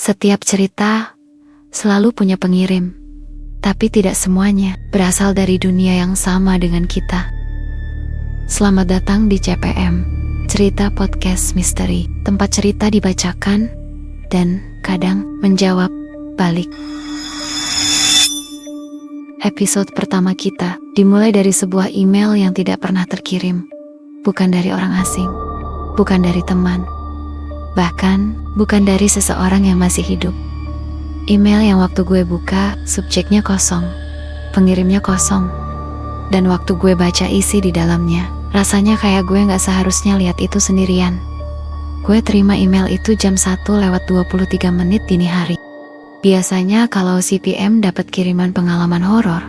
Setiap cerita selalu punya pengirim, tapi tidak semuanya berasal dari dunia yang sama dengan kita. Selamat datang di CPM, Cerita Podcast Misteri, tempat cerita dibacakan dan kadang menjawab balik. Episode pertama kita dimulai dari sebuah email yang tidak pernah terkirim, bukan dari orang asing, bukan dari teman, bahkan bukan dari seseorang yang masih hidup. Email yang waktu gue buka, subjeknya kosong, pengirimnya kosong, dan waktu gue baca isi di dalamnya, rasanya kayak gue gak seharusnya lihat itu sendirian. Gue terima email itu jam 1:23 dini hari. Biasanya kalau CPM dapat kiriman pengalaman horor,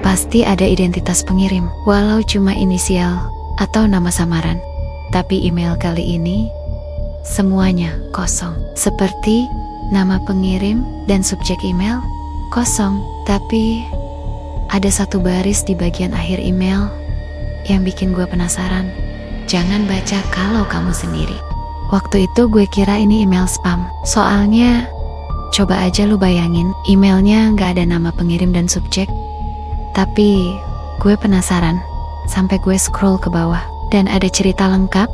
pasti ada identitas pengirim, walau cuma inisial atau nama samaran. Tapi email kali ini semuanya kosong. Seperti nama pengirim dan subjek email kosong. Tapi ada satu baris di bagian akhir email yang bikin gue penasaran. Jangan baca kalau kamu sendiri. Waktu itu gue kira ini email spam. Soalnya coba aja lu bayangin, emailnya gak ada nama pengirim dan subjek. Tapi gue penasaran sampai gue scroll ke bawah dan ada cerita lengkap.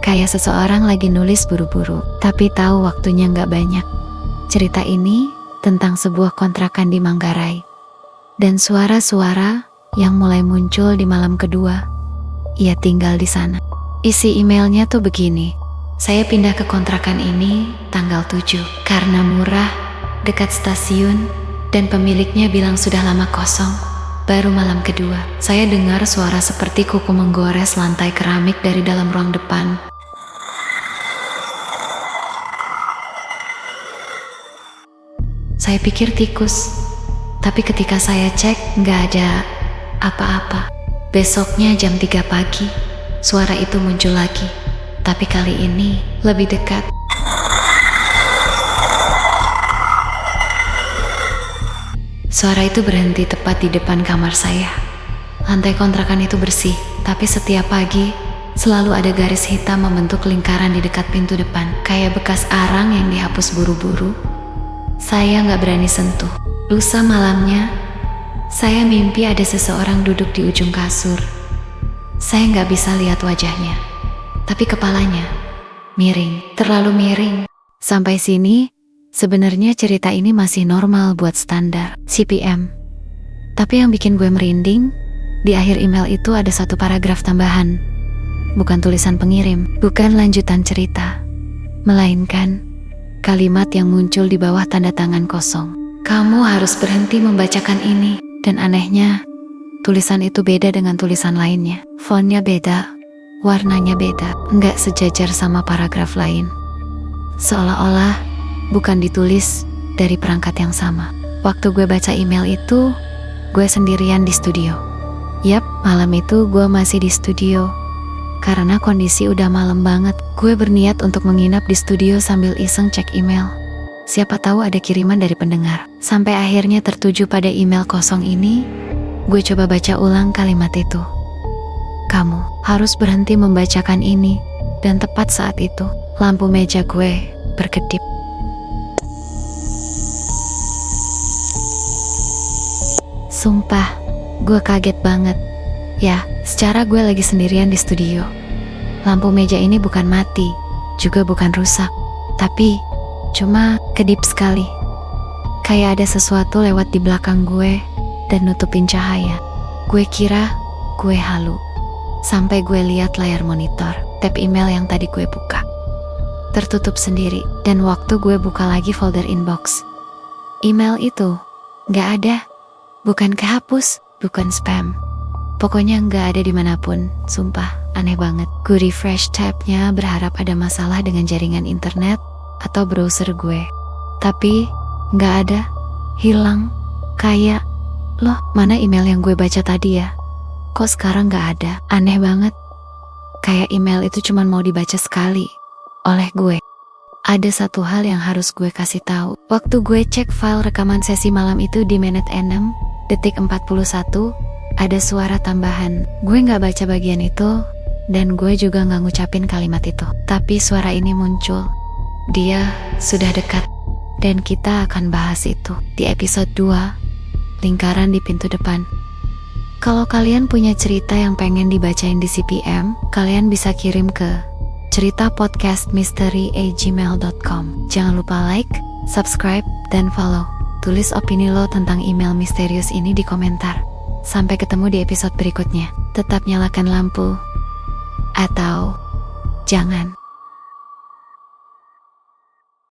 Kayak seseorang lagi nulis buru-buru, tapi tahu waktunya gak banyak. Cerita ini tentang sebuah kontrakan di Manggarai. Dan suara-suara yang mulai muncul di malam kedua ia tinggal di sana. Isi emailnya tuh begini. Saya pindah ke kontrakan ini tanggal 7 karena murah, dekat stasiun, dan pemiliknya bilang sudah lama kosong. Baru malam kedua, saya dengar suara seperti kuku menggores lantai keramik dari dalam ruang depan. Saya pikir tikus, tapi ketika saya cek nggak ada apa-apa. Besoknya jam 3 pagi, suara itu muncul lagi, tapi kali ini lebih dekat. Suara itu berhenti tepat di depan kamar saya. Lantai kontrakan itu bersih, tapi setiap pagi selalu ada garis hitam membentuk lingkaran di dekat pintu depan, kayak bekas arang yang dihapus buru-buru. Saya gak berani sentuh. Lusa malamnya, saya mimpi ada seseorang duduk di ujung kasur. Saya gak bisa lihat wajahnya, tapi kepalanya miring, terlalu miring. Sampai sini, sebenarnya cerita ini masih normal buat standar CPM. Tapi yang bikin gue merinding, di akhir email itu ada satu paragraf tambahan. Bukan tulisan pengirim, bukan lanjutan cerita, melainkan kalimat yang muncul di bawah tanda tangan kosong. Kamu harus berhenti membacakan ini. Dan anehnya, tulisan itu beda dengan tulisan lainnya. Fontnya beda, warnanya beda, nggak sejajar sama paragraf lain. Seolah-olah bukan ditulis dari perangkat yang sama. Waktu gue baca email itu, gue sendirian di studio. Yap, malam itu gue masih di studio. Karena kondisi udah malam banget, gue berniat untuk menginap di studio sambil iseng cek email. Siapa tahu ada kiriman dari pendengar. Sampai akhirnya tertuju pada email kosong ini, gue coba baca ulang kalimat itu. Kamu harus berhenti membacakan ini. Dan tepat saat itu, lampu meja gue berkedip. Sumpah, gue kaget banget. Ya, secara gue lagi sendirian di studio. Lampu meja ini bukan mati, juga bukan rusak, tapi cuma kedip sekali. Kayak ada sesuatu lewat di belakang gue dan nutupin cahaya. Gue kira gue halu. Sampai gue lihat layar monitor, tab email yang tadi gue buka tertutup sendiri. Dan waktu gue buka lagi folder inbox, email itu gak ada. Bukan kehapus, bukan spam. Pokoknya nggak ada dimanapun, sumpah, aneh banget. Gue refresh tabnya berharap ada masalah dengan jaringan internet atau browser gue. Tapi nggak ada, hilang. Kayak, loh mana email yang gue baca tadi ya? Kok sekarang nggak ada? Aneh banget. Kayak email itu cuma mau dibaca sekali oleh gue. Ada satu hal yang harus gue kasih tahu. Waktu gue cek file rekaman sesi malam itu di menit 6, detik 41, ada suara tambahan. Gue gak baca bagian itu, dan gue juga gak ngucapin kalimat itu. Tapi suara ini muncul. Dia sudah dekat. Dan kita akan bahas itu di episode 2, Lingkaran di Pintu Depan. Kalau kalian punya cerita yang pengen dibacain di CPM, kalian bisa kirim ke ceritapodcastmisteri@gmail.com. Jangan lupa like, subscribe, dan follow. Tulis opini lo tentang email misterius ini di komentar. Sampai ketemu di episode berikutnya. Tetap nyalakan lampu. Atau jangan.